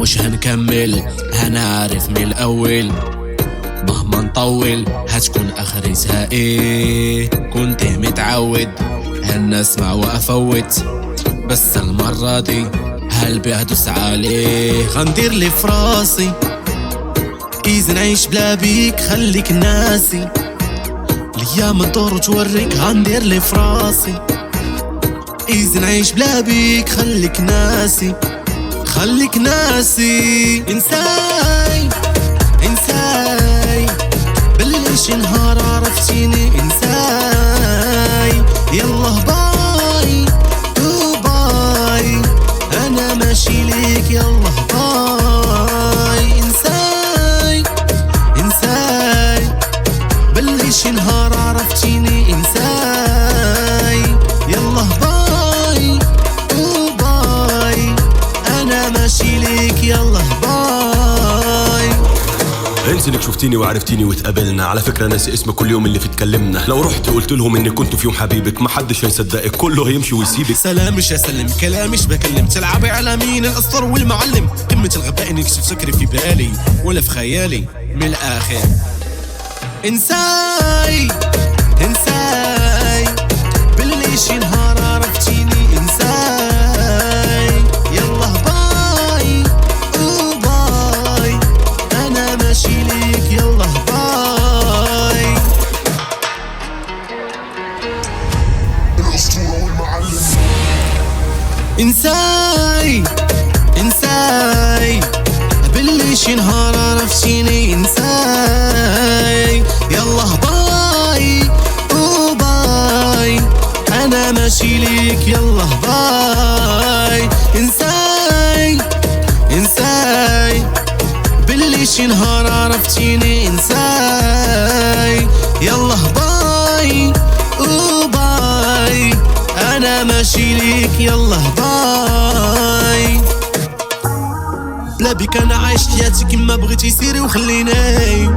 مش هنكمل، هنعرف من الاول مهما نطول هتكون اخرتها ايه. كنت متعود هنسمع وافوت، بس المرة دي هلبي هدوس عليه. غندير لي فراسي إذا نعيش بلا بيك خليك ناسي، الايام تدور وتوريك. غندير لي فراسي إذا نعيش بلا بيك خليك ناسي، خليك ناسي. انساي انساي باللي شي نهار عرفتيني. انساي يلا باي باي انا ماشي ليك يلا باي. انساي انساي باللي شي نهار عرفتيني. انساي يلا باي باي انا ماشي ليك يلا باي. انسى انك شفتيني وعرفتيني واتقابلنا، على فكرة ناسي اسمك كل يوم اللي في اتكلمنا. لو رحت قلت لهم اني كنت في يوم حبيبك محدش هيصدقك، كله هيمشي ويسيبك. سلام مش هسلم كلامش بكلم، تلعبي على مين الاسطر والمعلم. قمة الغباء انك تفكري في بالي ولا في خيالي. من الاخر انساي انساي باللي شي نهار عرفتيني. انساي يلا باي باي انا ماشي ليك يلا باي. الأسطورة والمعلم. انساي انساي باللي شي نهار عرفتيني. انساي يلا باي باي انا ماشي ليك يلا باي. انساي انساي باللي شي نهار عرفتيني. انساي يلا باي باي انا ماشي ليك يلا باي. بلا بيك انا عايش حياتي كيما بغيتي سيري وخليني.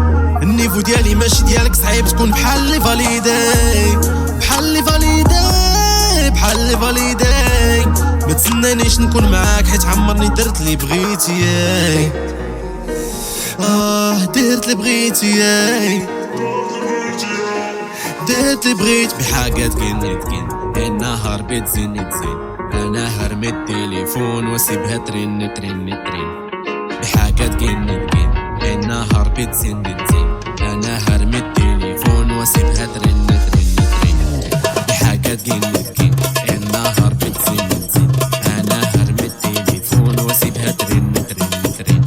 النيفو ديالي ماشي ديالك، صعيب تكون بحال لي فاليدي، بحال لي فاليدي، بحال لي فاليدي. ما تسنانيش نكون معاك حيت عمرني درت لي بغيتي. درت لي بغيتي، درت لي بغيت بحاجات كنت النهار بتزن تزن. انا هرمي التليفون واسيبها ترن ترن ترن. بحاجات كنت النهار بتزن تزن. انا هرمي التليفون واسيبها ترن ترن ترن. بحاجات كنت النهار بتزن تزن. انا هرمي التليفون واسيبها ترن ترن ترن.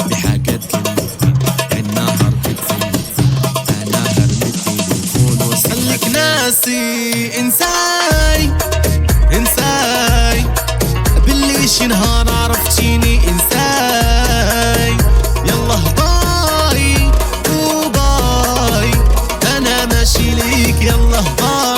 بحاجات كنت النهار بتزن تزن. انا هرمي التليفون واسيبها خليك ناسي. انساي انساي باللي شي نهار عرفتيني. انساي يلا باي باي انا ماشي ليك يلا باي.